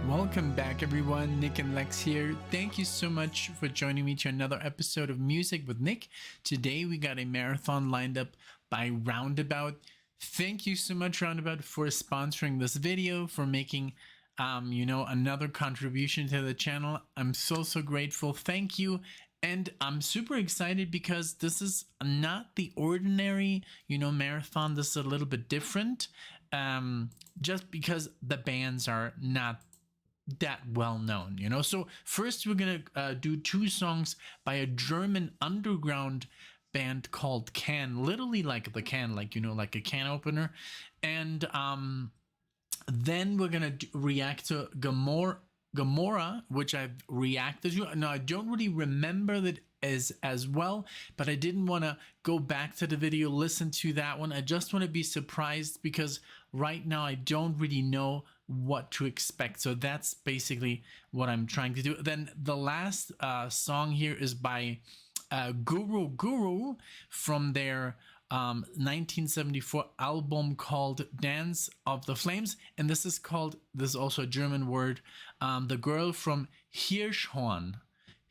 Welcome back, everyone. Nick and Lex here. Thank you so much for joining me to another episode of Music with Nick. Today we got a marathon lined up by Roundabout. Thank you so much, Roundabout, for sponsoring this video, for making another contribution to the channel. I'm so grateful. Thank you. And I'm super excited because this is not the ordinary, marathon. This is a little bit different, just because the bands are not that well known, So first we're gonna do two songs by a German underground band called Can, literally like the can, like a can opener. And then we're gonna react to Gomorrha, which I've reacted to. Now I don't really remember that as well, but I didn't want to go back to the video, listen to that one. I just want to be surprised because right now I don't really know what to expect. So that's basically what I'm trying to do. Then the last song here is by Guru from their 1974 album called Dance of the Flames, and this is also a German word, the girl from Hirschhorn.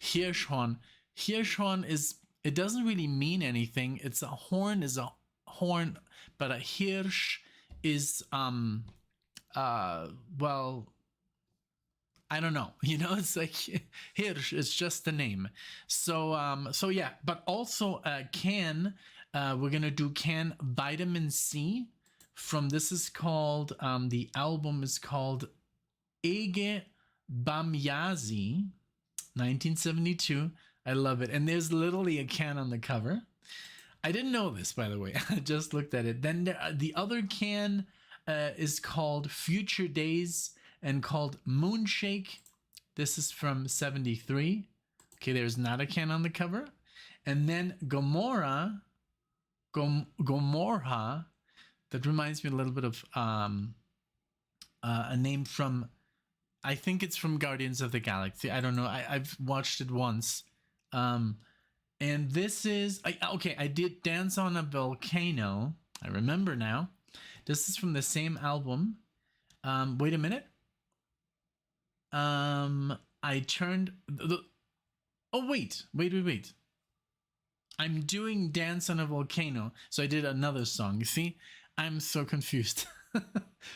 Hirschhorn it doesn't really mean anything. It's a horn, but a Hirsch is well, I don't know, it's like Hirsch, it's just the name. So yeah, but also Can, we're gonna do Can Vitamin C from, this is called, the album is called Ege Bamyazi, 1972. I love it. And there's literally a can on the cover. I didn't know this, by the way. I just looked at it. Then the other can is called Future Days and called Moonshake. This is from 73. Okay, there's not a can on the cover. And then Gomorrha, that reminds me a little bit of a name from, I think it's from Guardians of the Galaxy. I don't know. I've watched it once. And this is, I did Dance on a Volcano. I remember now. This is from the same album. Wait a minute. I turned wait. I'm doing Dance on a Volcano. So I did another song. You see, I'm so confused.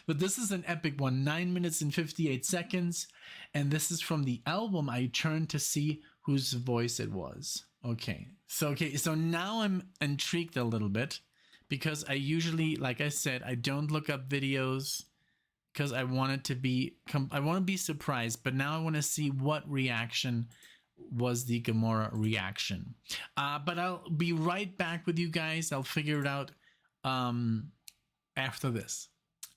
But this is an epic one, 9 minutes and 58 seconds. And this is from the album. I turned to see whose voice it was. Okay, so now I'm intrigued a little bit because I usually, like I said, I don't look up videos because I want it to be, I want to be surprised, but now I want to see what reaction was the Gomorrha reaction. But I'll be right back with you guys. I'll figure it out after this.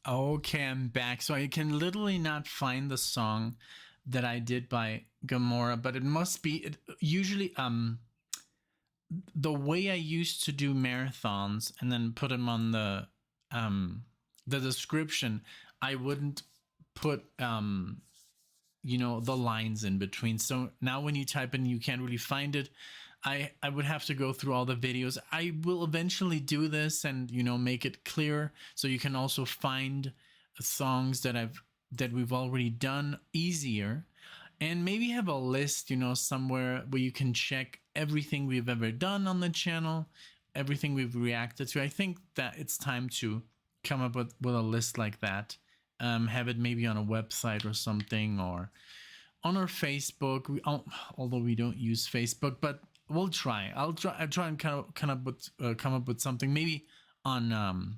Okay, I'm back. So I can literally not find the song that I did by Gomorrha, but it must be usually the way I used to do marathons and then put them on the description. I wouldn't put the lines in between. So now when you type in, you can't really find it. I would have to go through all the videos. I will eventually do this and make it clear so you can also find songs that we've already done easier, and maybe have a list somewhere where you can check everything we've ever done on the channel, everything we've reacted to. I think that it's time to come up with a list like that, have it maybe on a website or something, or on our Facebook, although we don't use Facebook, but we'll try. I'll try and come up with something maybe on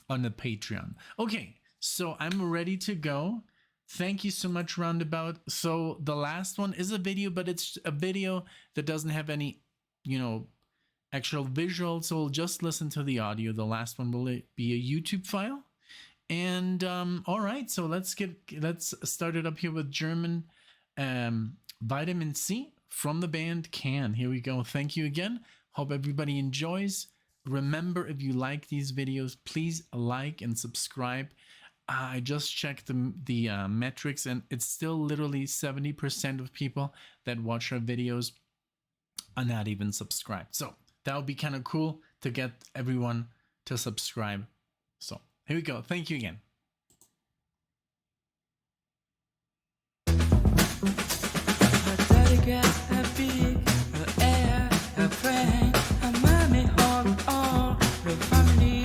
the Patreon. Okay, so I'm ready to go. Thank you so much, Roundabout. So the last one is a video, but it's a video that doesn't have any, actual visual. So we'll just listen to the audio. The last one will be a YouTube file. And all right, so let's start it up here with German Vitamin C from the band Can. Here we go. Thank you again. Hope everybody enjoys. Remember, if you like these videos, please like and subscribe. I just checked the metrics, and it's still literally 70% of people that watch our videos are not even subscribed. So that would be kind of cool to get everyone to subscribe. So here we go. Thank you again. got a big air, a friend, a mommy, all the family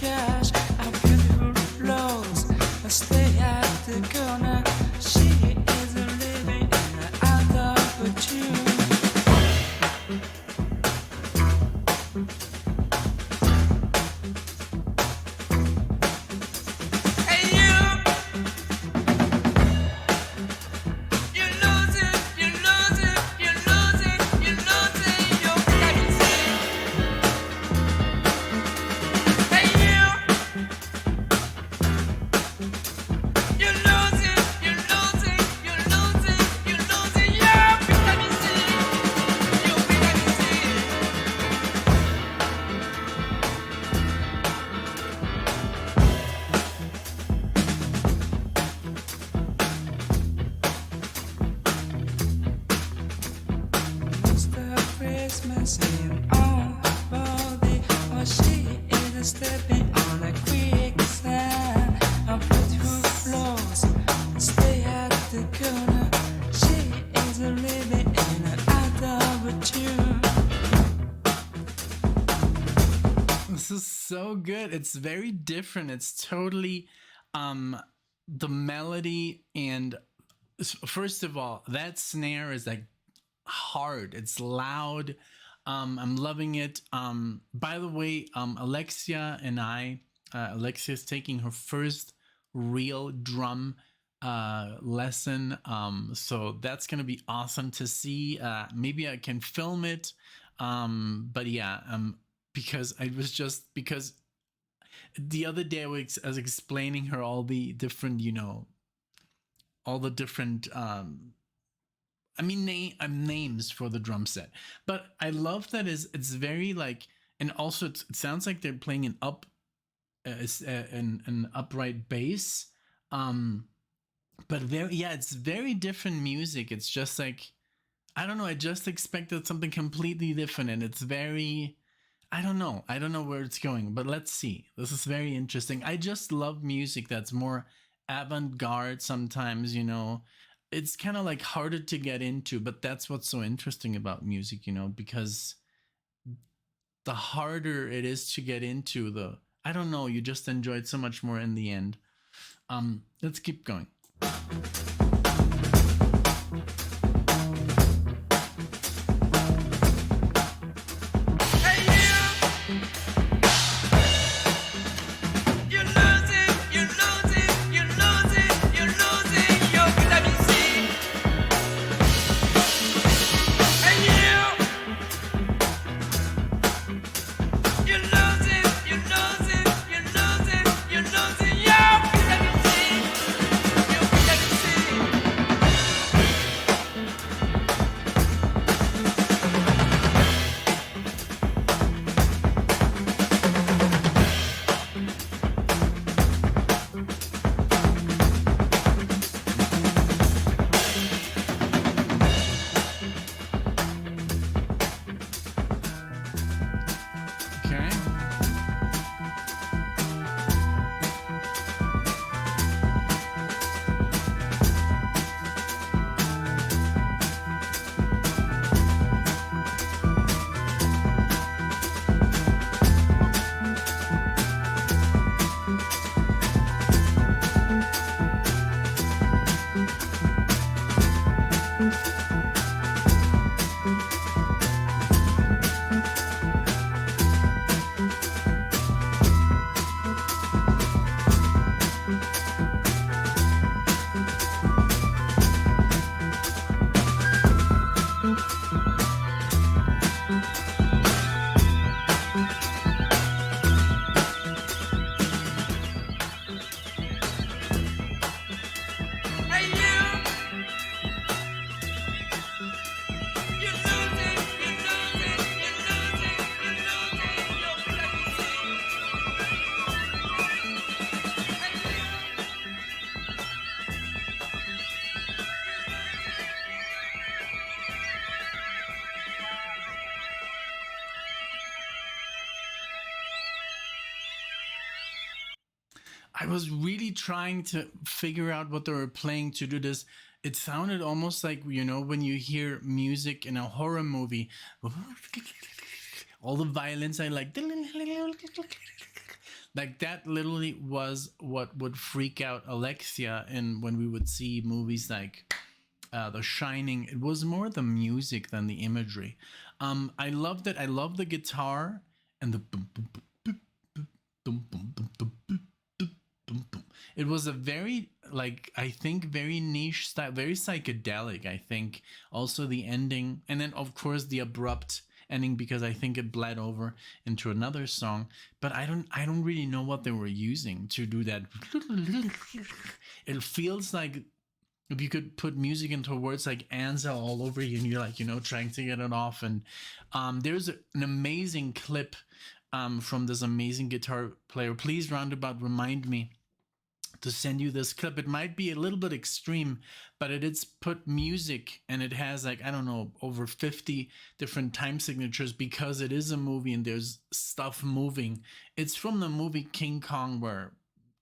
cash, a beautiful clothes, I stay at the corner. She is a living out of a tune. Christmas in our body, or she is stepping on a quicksand. A beautiful floors, stay at the corner. She is living in an out of a tune. This is so good. It's very different. It's totally the melody, and first of all, that snare is like hard, it's loud. I'm loving it. By the way, Alexia and Alexia's taking her first real drum lesson, so that's gonna be awesome to see. Maybe I can film it, but yeah, because because the other day I was explaining her all the different, all the different names for the drum set. But I love that it's very like, and also it sounds like they're playing an upright bass. But it's very different music. It's just like, I don't know, I just expected something completely different, and it's very, I don't know where it's going, but let's see. This is very interesting. I just love music that's more avant-garde sometimes, it's kind of like harder to get into, but that's what's so interesting about music, because the harder it is to get into, I don't know, you just enjoy it so much more in the end. Let's keep going. I was really trying to figure out what they were playing to do this. it sounded almost like, you know, when you hear music in a horror movie, all the violence, I like that literally was what would freak out Alexia. And when we would see movies like The Shining, it was more the music than the imagery. I loved it. I love the guitar and the boom, boom, boom, boom, boom, boom, boom, boom, boom, boom, boom. It was a very, like, I think very niche style, very psychedelic. I think also the ending, and then of course the abrupt ending, because I think it bled over into another song. But I don't really know what they were using to do that. It feels like if you could put music into words like Ansel all over you, and you're like, you know, trying to get it off. And there's an amazing clip from this amazing guitar player. Please, Roundabout, remind me to send you this clip. It might be a little bit extreme, but it's put music, and it has, like, I don't know, over 50 different time signatures, because it is a movie and there's stuff moving. It's from the movie King Kong, where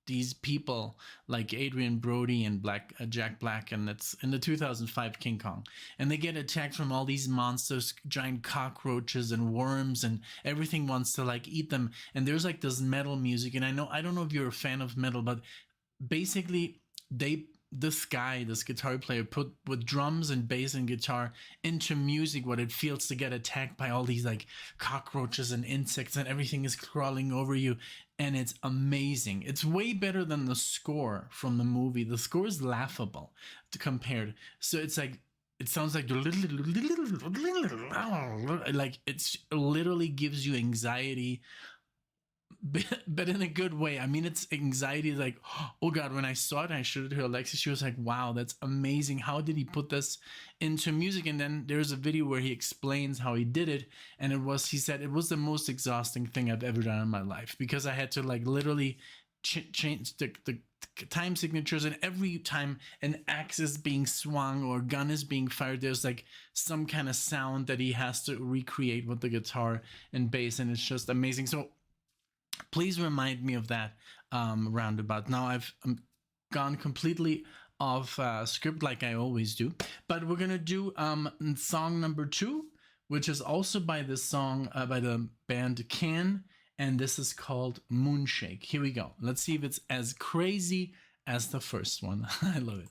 these people like Adrian Brody and Jack Black, and it's in the 2005 King Kong, and they get attacked from all these monsters, giant cockroaches and worms, and everything wants to like eat them. And there's like this metal music, and I don't know if you're a fan of metal, but basically this guitar player, put with drums and bass and guitar into music what it feels to get attacked by all these like cockroaches and insects, and everything is crawling over you. And it's amazing. It's way better than the score from the movie. The score is laughable compared. So it's like, it sounds like it's literally gives you anxiety, but in a good way. I mean, it's anxiety like, oh God, when I saw it, I showed it to Alexis. She was like, wow, that's amazing. How did he put this into music? And then there's a video where he explains how he did it. And he said, it was the most exhausting thing I've ever done in my life, because I had to like literally change the time signatures. And every time an axe is being swung or a gun is being fired, there's like some kind of sound that he has to recreate with the guitar and bass. And it's just amazing. So please remind me of that, Roundabout. Now I've gone completely off script like I always do, but we're gonna do song number 2, which is also by the band Can, and this is called Moonshake. Here we go. Let's see if it's as crazy as the first one. I love it.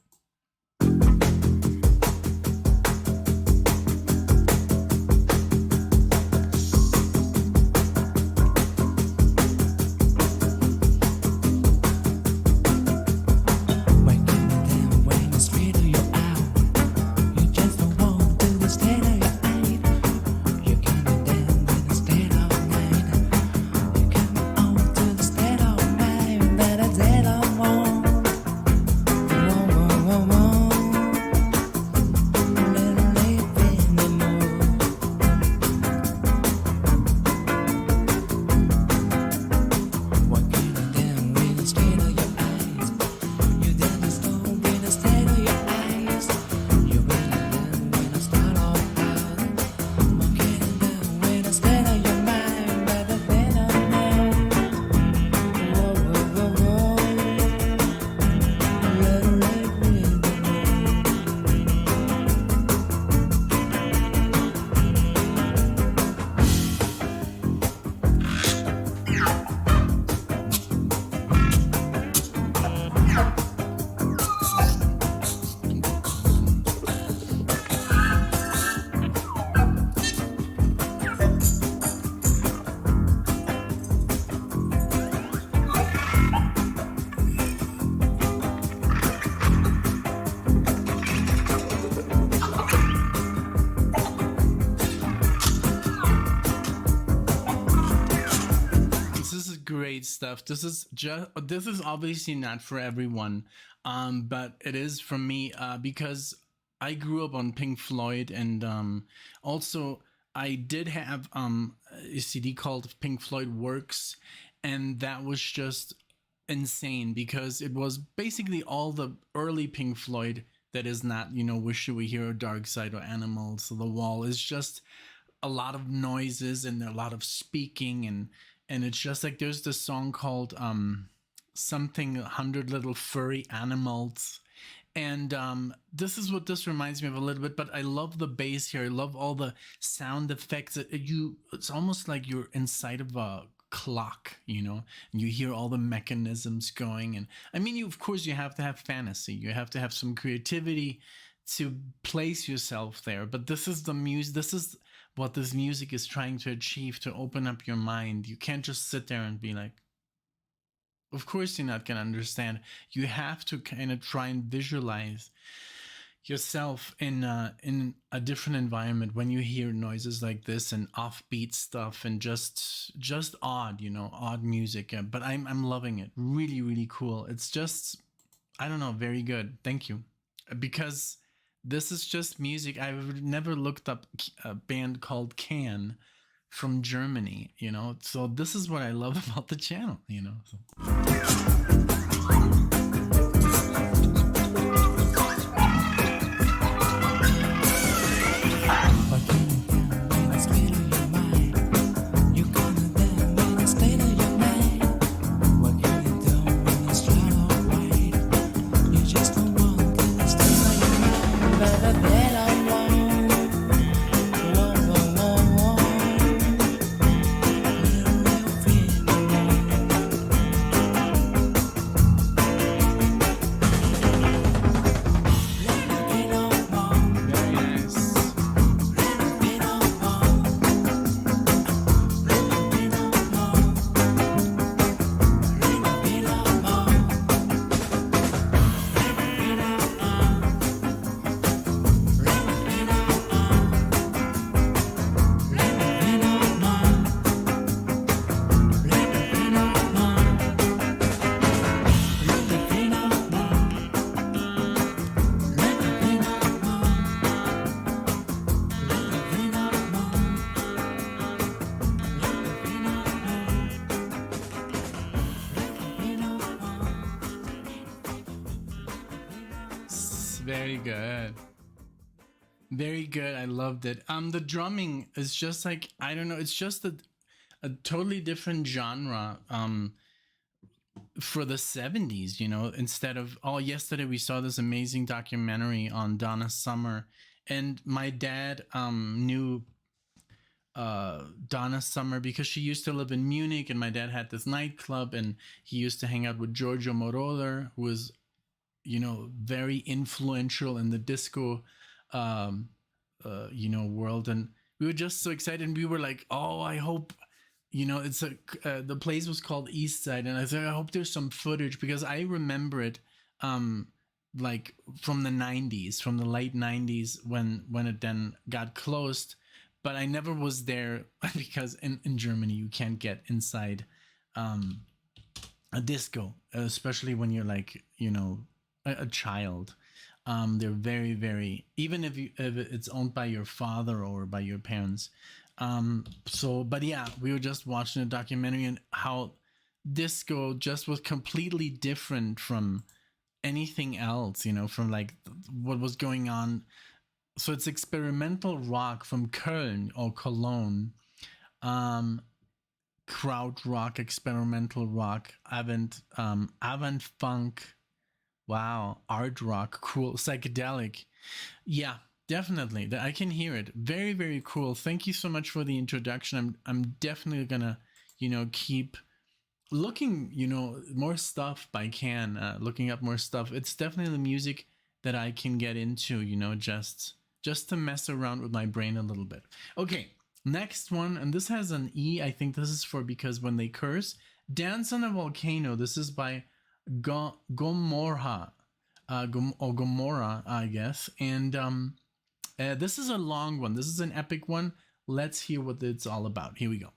Great stuff. This is obviously not for everyone, but it is for me, because I grew up on Pink Floyd, and also I did have a CD called Pink Floyd Works, and that was just insane, because it was basically all the early Pink Floyd that is not, you know, Wish You Were Here or Dark Side or Animals or The Wall. It's just a lot of noises and a lot of speaking, and it's just like, there's this song called something 100 Little Furry Animals, And this is what this reminds me of a little bit, but I love the bass here. I love all the sound effects. It's almost like you're inside of a clock, you know, and you hear all the mechanisms going. And I mean, of course you have to have fantasy. You have to have some creativity to place yourself there. But this is the music. This is what this music is trying to achieve, to open up your mind. You can't just sit there and be like, of course you're not going to understand. You have to kind of try and visualize yourself in a different environment when you hear noises like this and offbeat stuff and just odd, you know, odd music. But I'm loving it. Really, really cool. It's just, I don't know, very good. Thank you. Because this is just music. I've never looked up a band called Can from Germany, you know, so this is what I love about the channel, you know. So. Very good. Very good. I loved it. The drumming is just like, I don't know, it's just a totally different genre for the 70s, you know, instead of, yesterday we saw this amazing documentary on Donna Summer, and my dad knew Donna Summer because she used to live in Munich, and my dad had this nightclub, and he used to hang out with Giorgio Moroder, who was, you know, very influential in the disco you know, world. And we were just so excited, and we were like, oh, I hope, you know, it's the place was called East Side, and I said, I hope there's some footage, because I remember it like from the 90s, from the late 90s, when it then got closed. But I never was there because in Germany you can't get inside a disco, especially when you're like, you know, a child. They're very, very, even if it's owned by your father or by your parents. But yeah, we were just watching a documentary, and how disco just was completely different from anything else, you know, from like what was going on. So it's experimental rock from Köln or Cologne, krautrock, experimental rock, avant funk. Wow, art rock, cool, psychedelic. Yeah, definitely. I can hear it. Very, very cool. Thank you so much for the introduction. I'm definitely gonna, you know, keep looking, you know, more stuff by Can, looking up more stuff. It's definitely the music that I can get into, you know, just to mess around with my brain a little bit. Okay, next one, and this has an E. I think this is for because when they curse. Dance on a Volcano. This is by Gomorja, or Gomorrah, I guess. And this is a long one. This is an epic one. Let's hear what it's all about. Here we go.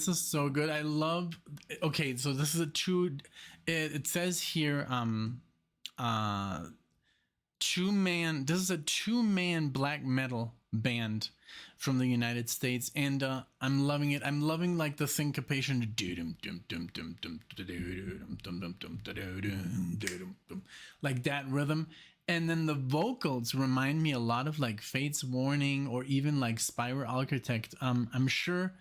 this is so good. I love. Okay, so this is a true. It says here, two-man. This is a two-man black metal band from the United States, and I'm loving it. I'm loving like the syncopation, like that rhythm, and then the vocals remind me a lot of like Fate's Warning or even like Spiral Architect. I'm sure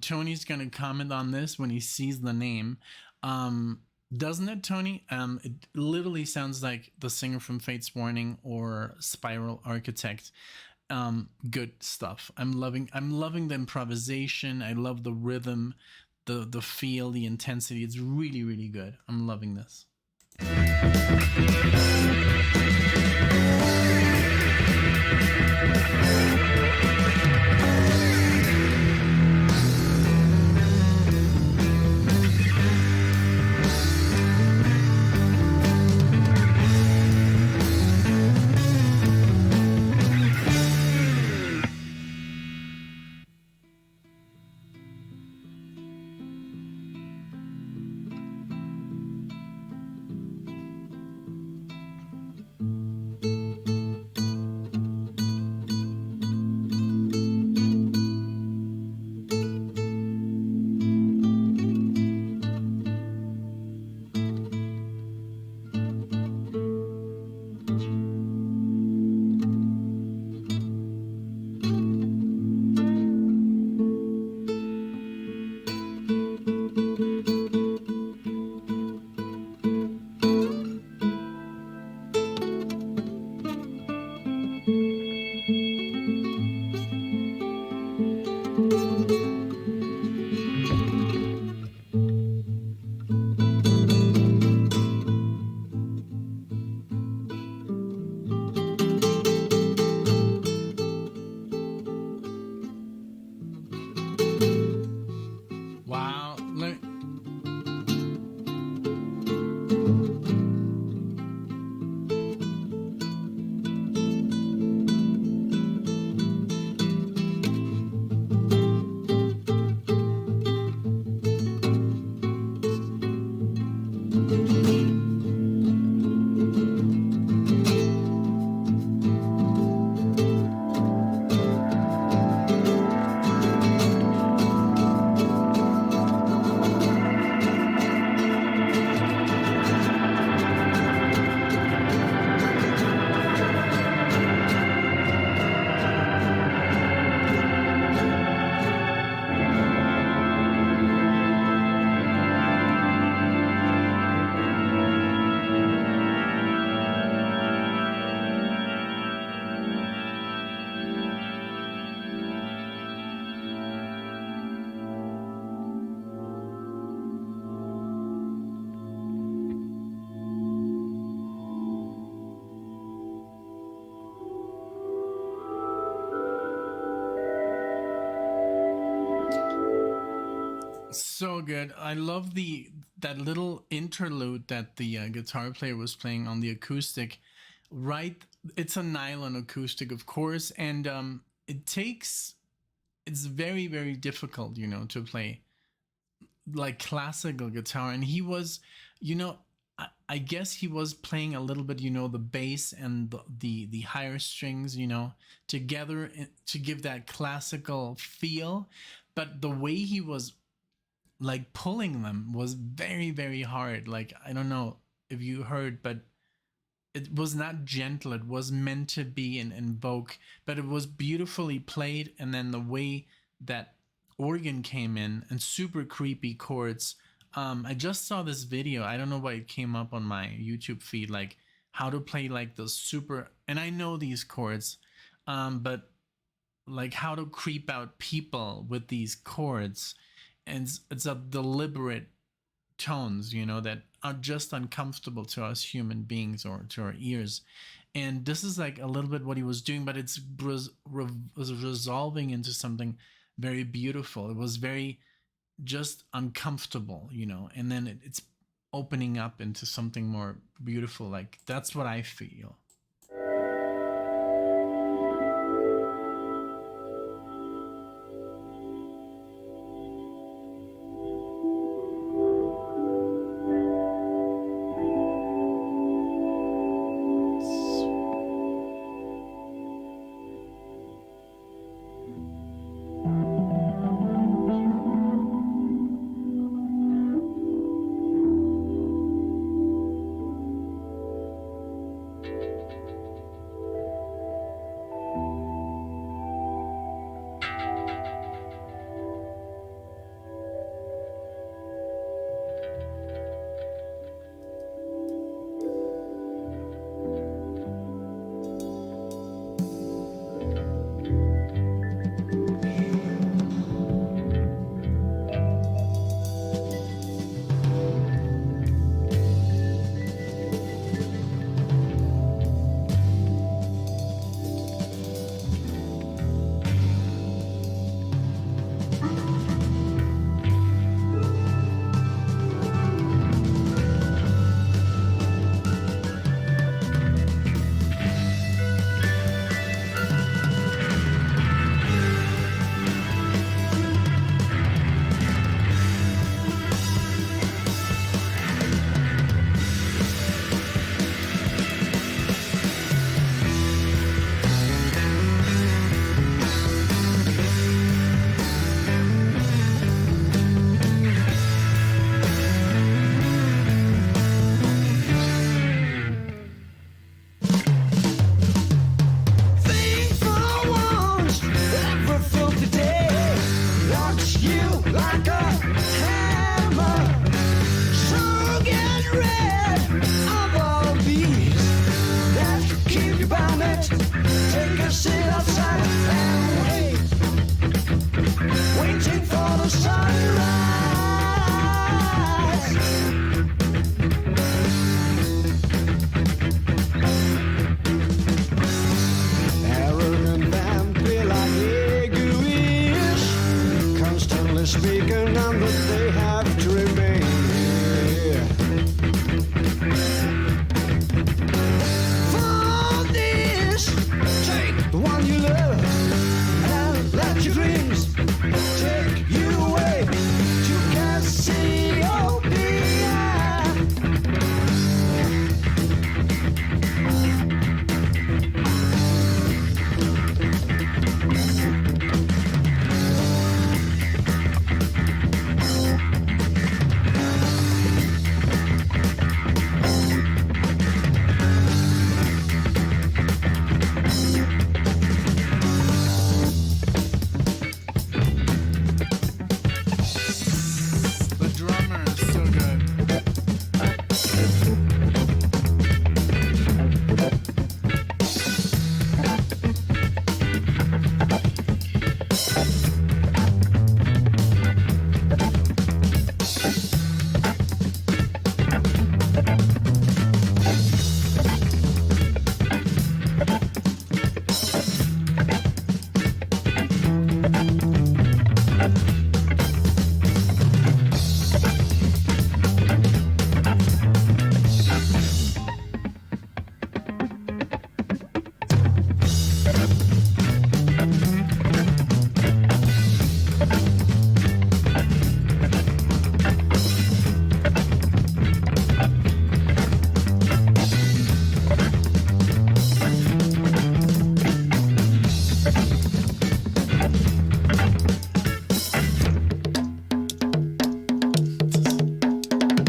Tony's gonna comment on this when he sees the name. Doesn't it, Tony? It literally sounds like the singer from Fate's Warning or Spiral Architect. Good stuff. I'm loving the improvisation. I love the rhythm, the feel, the intensity. It's really, really good. I'm loving this. Wow. So good. I love that little interlude that the guitar player was playing on the acoustic. Right, it's a nylon acoustic, of course, and it's very, very difficult, to play like classical guitar. And he was, I guess he was playing a little bit, the bass and the higher strings, together to give that classical feel. But the way he was like pulling them was very, very hard. Like, I don't know if you heard, but it was not gentle. It was meant to be and invoke, but it was beautifully played. And then the way that organ came in and super creepy chords. I just saw this video. I don't know why it came up on my YouTube feed, like how to play like the super, and I know these chords, but like how to creep out people with these chords. And it's a deliberate tones, that are just uncomfortable to us human beings or to our ears. And this is like a little bit what he was doing, but it's was resolving into something very beautiful. It was very just uncomfortable, and then it's opening up into something more beautiful. Like, that's what I feel. sunrise. Arrogant and feel like egoish, constantly speaking on that they have to remain here. For this, take the one you love and let your dreams take you away to Cassiopeia. The drummer is so good.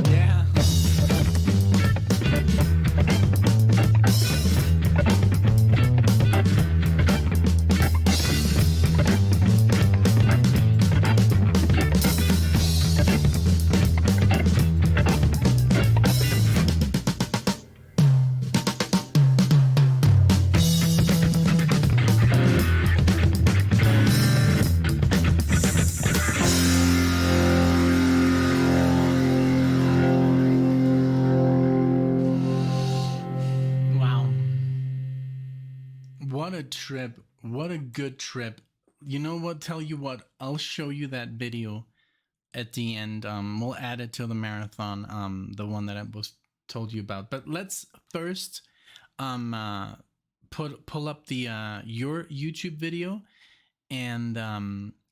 Yeah. Wow. What a trip. What a good trip. You know what? Tell you what, I'll show you that video at the end. We'll add it to the marathon, the one that I was told you about. But let's first pull up the your YouTube video, and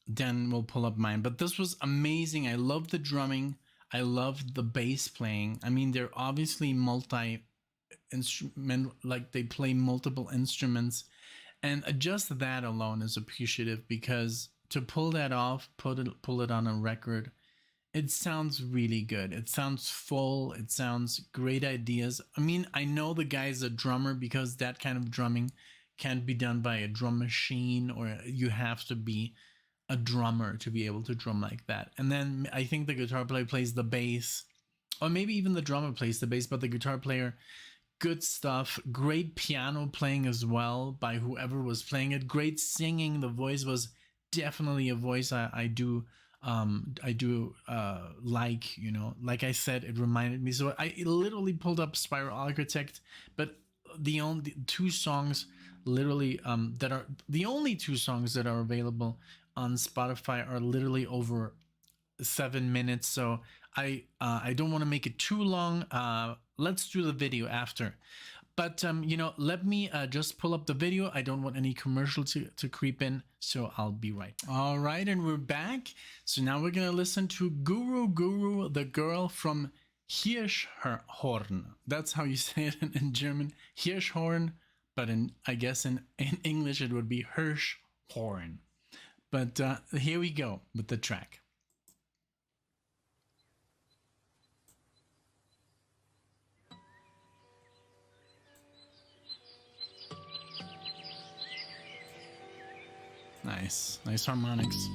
then we'll pull up mine. But this was amazing. I love the drumming. I love the bass playing. I mean, they're obviously multi instrument, like they play multiple instruments, and just that alone is appreciative, because to pull that off, pull it on a record, it sounds really good. It sounds full. It sounds great ideas. I mean, I know the guy's a drummer, because that kind of drumming can't be done by a drum machine, or you have to be a drummer to be able to drum like that. And then I think the guitar player plays the bass, or maybe even the drummer plays the bass, but the guitar player, good stuff. Great piano playing as well by whoever was playing it. Great singing. The voice was definitely a voice I do like, you know, like I said, it reminded me. So I literally pulled up Spiral Architect, but the only two songs literally that are the only two songs that are available on Spotify are literally over 7 minutes. So I don't want to make it too long. Let's do the video after. But you know, let me just pull up the video. I don't want any commercial to creep in, so I'll be right. All right, and we're back. So now we're gonna listen to Guru, the girl from Hirschhorn. That's how you say it in German, Hirschhorn. But I guess in English it would be Hirschhorn. But here we go with the track. Nice harmonics.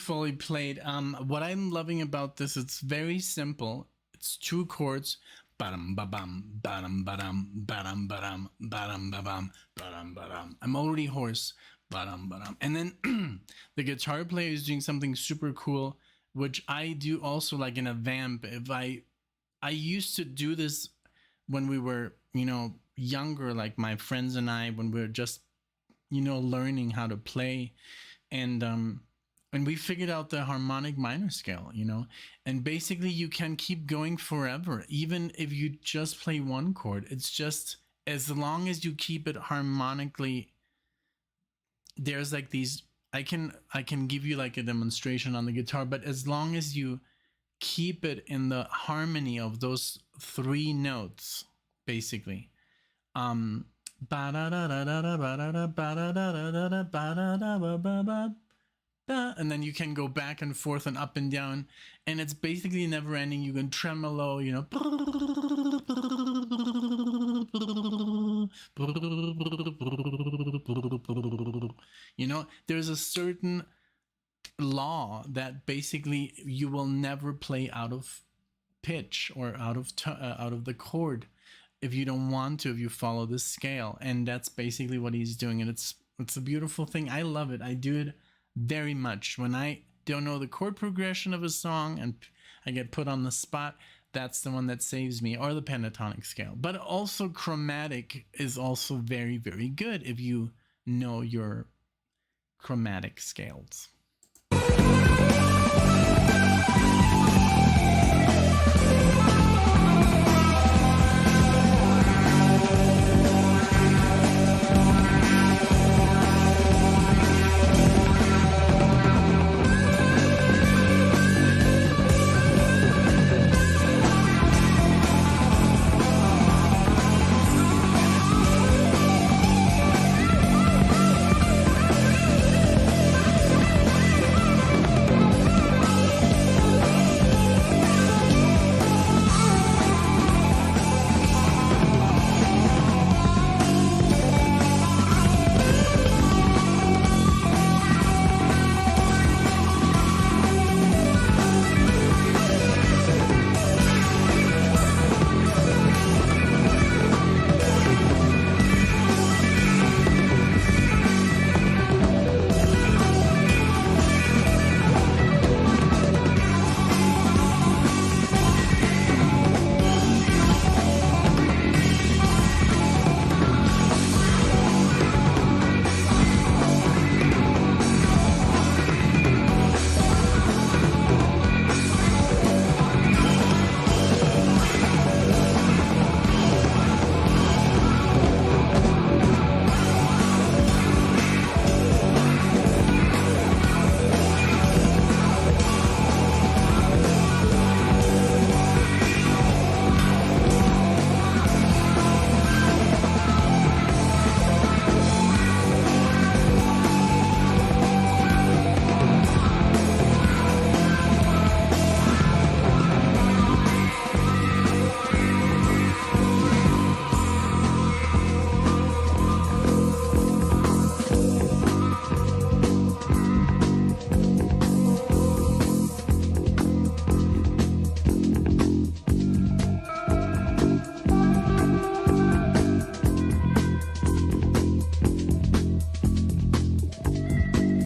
beautifully played. What I'm loving about this, it's very simple. It's 2 chords. Ba-dum ba-bum, ba-dum ba-dum, ba-dum ba-dum, ba-dum ba-bum, ba-dum ba-dum. I'm already hoarse. Ba-dum ba-dum. And then the guitar player is doing something super cool, which I do also like in a vamp. If I used to do this when we were, you know, younger, like my friends and I, when we were just, you know, learning how to play. And we figured out the harmonic minor scale, you know, and basically you can keep going forever, even if you just play 1 chord. It's just, as long as you keep it harmonically, there's like these, I can give you like a demonstration on the guitar, but as long as you keep it in the harmony of those 3 notes, basically, and then you can go back and forth and up and down, and it's basically never ending. You can tremolo, you know, there's a certain law that basically you will never play out of pitch or out of the chord if you don't want to, if you follow this scale. And that's basically what he's doing, and it's a beautiful thing. I love it. I do it very much when I don't know the chord progression of a song and I get put on the spot. That's the one that saves me, or the pentatonic scale. But also chromatic is also very, very good if you know your chromatic scales.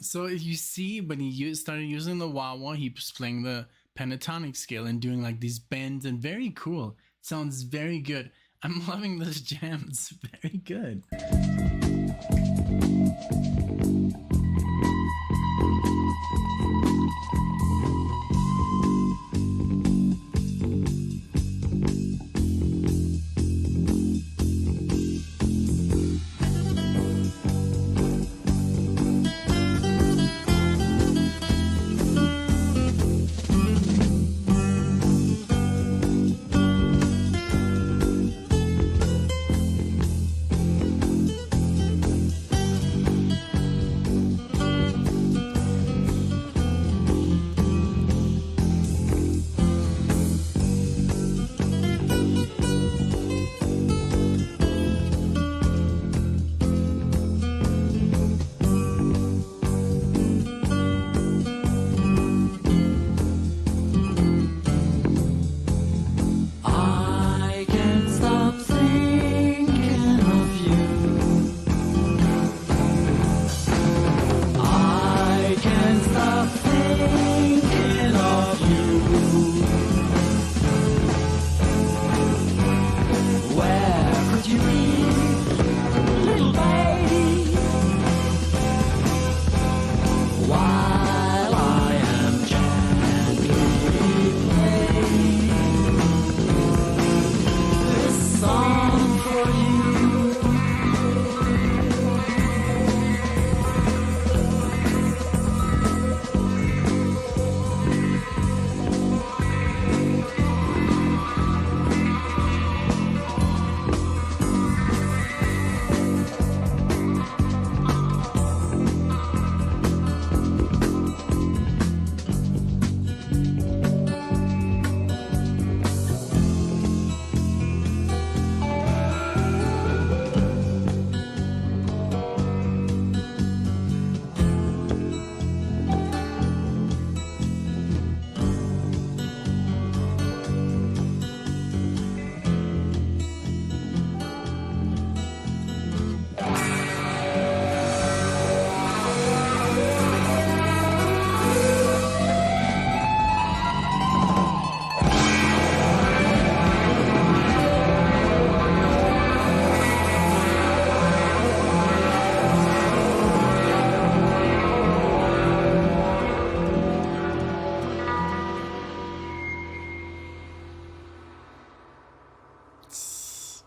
So you see, when he started using the wah-wah, he was playing the pentatonic scale and doing like these bends, and very cool. Sounds very good. I'm loving this jam. It's very good.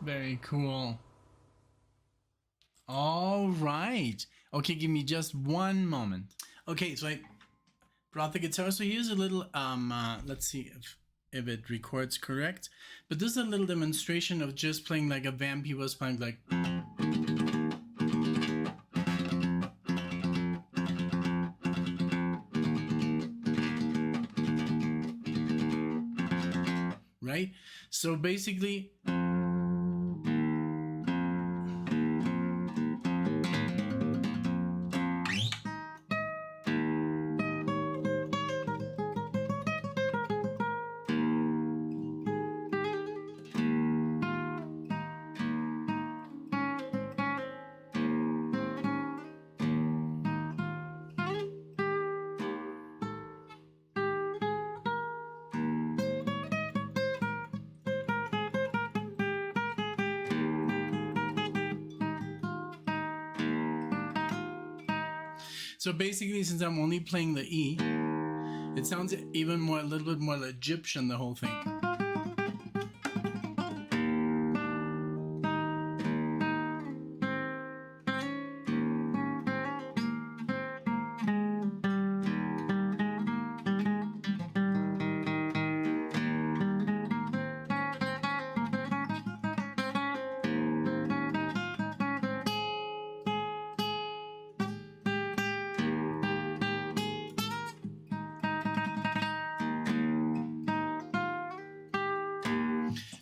Very cool. All right. Okay, give me just one moment. Okay, so I brought the guitar. So here's a little let's see if it records correct. But this is a little demonstration of just playing like a vamp. He was playing like right? So basically since I'm only playing the E, it sounds even more, a little bit more Egyptian, the whole thing.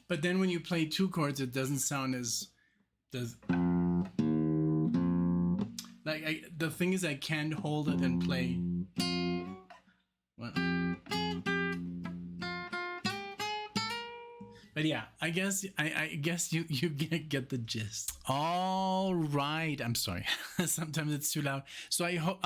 But then when you play two chords, it doesn't sound as like the thing is I can't hold it and play. What? But yeah, I guess you get the gist. All right, I'm sorry. Sometimes it's too loud. So I hope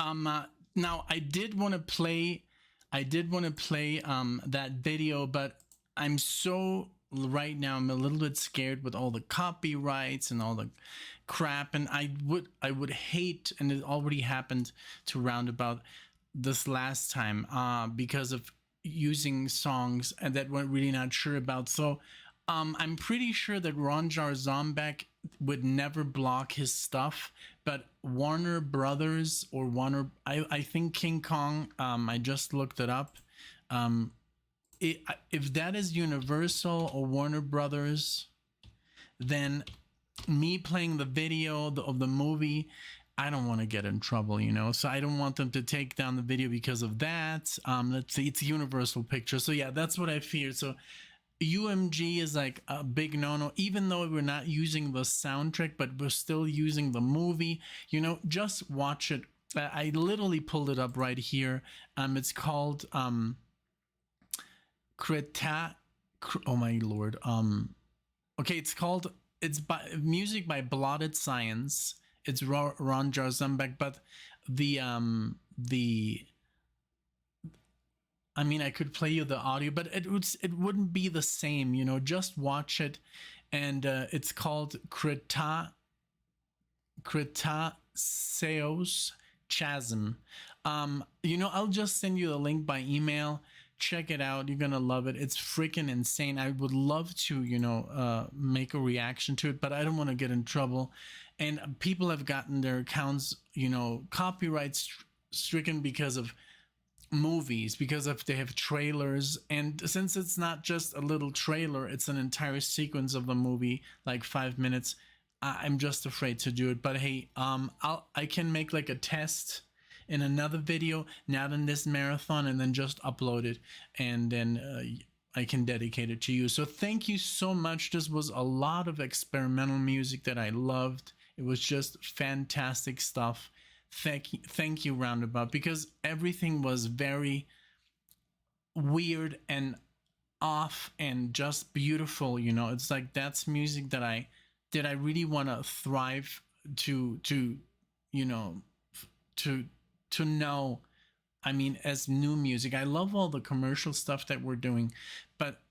now I did want to play that video, but I'm so right now I'm a little bit scared with all the copyrights and all the crap, and I would hate, and it already happened to Roundabout this last time because of using songs that we're really not sure about. So I'm pretty sure that Ronjar Zombek would never block his stuff, but Warner Brothers or I think King Kong, I just looked it up. If that is Universal or Warner Brothers, then me playing the video of the movie, I don't want to get in trouble, you know, so I don't want them to take down the video because of that. Let's see, it's a Universal picture. So yeah, that's what I fear. So UMG is like a big no-no, even though we're not using the soundtrack, but we're still using the movie, you know, just watch it. I literally pulled it up right here. It's called, oh my lord, okay, it's by music by Blotted Science. It's Ronjar Zombek, but the I mean, I could play you the audio, but it wouldn't be the same, you know. Just watch it, and it's called Cretaceous Chasm. You know, I'll just send you the link by email. Check it out. You're gonna love it. It's freaking insane. I would love to, you know, make a reaction to it, but I don't want to get in trouble. And people have gotten their accounts, you know, copyright stricken because of movies, because of they have trailers. And since it's not just a little trailer, it's an entire sequence of the movie, like 5 minutes. I'm just afraid to do it. But hey, I can make like a test in another video, not in this marathon, and then just upload it, and then I can dedicate it to you. So thank you so much. This was a lot of experimental music that I loved. It was just fantastic stuff. Thank you, Roundabout, because everything was very weird and off and just beautiful. You know, it's like that's music that I really want to thrive to you know, to know. I mean, as new music, I love all the commercial stuff that we're doing, but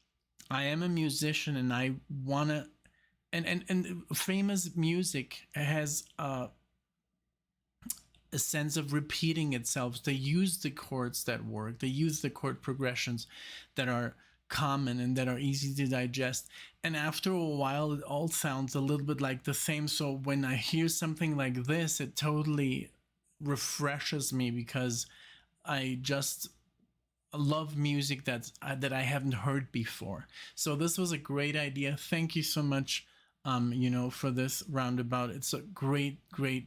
I am a musician and I want to, and famous music has a sense of repeating itself. They use the chords that work. They use the chord progressions that are common and that are easy to digest. And after a while, it all sounds a little bit like the same. So when I hear something like this, it totally refreshes me because I just love music that I haven't heard before. So this was a great idea. Thank you so much, for this roundabout. It's a great way,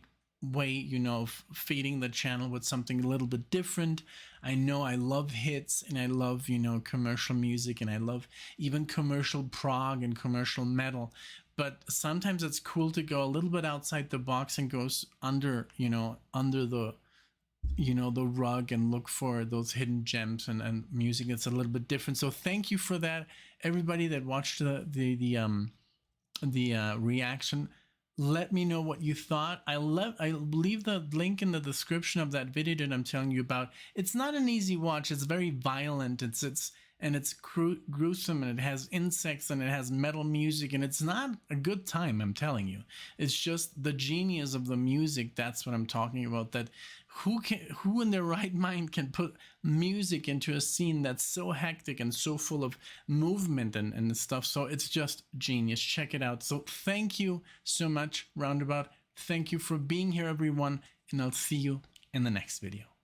of feeding the channel with something a little bit different. I know I love hits and I love, commercial music, and I love even commercial prog and commercial metal. But sometimes it's cool to go a little bit outside the box and goes under the the rug and look for those hidden gems and music that's a little bit different. So thank you for that, everybody that watched the reaction. Let me know what you thought. I leave the link in the description of that video that I'm telling you about. It's not an easy watch. It's very violent. It's gruesome, and it has insects, and it has metal music, and it's not a good time, I'm telling you. It's just the genius of the music. That's what I'm talking about. That who in their right mind can put music into a scene that's so hectic and so full of movement and stuff. So it's just genius. Check it out. So thank you so much, Roundabout. Thank you for being here, everyone, and I'll see you in the next video.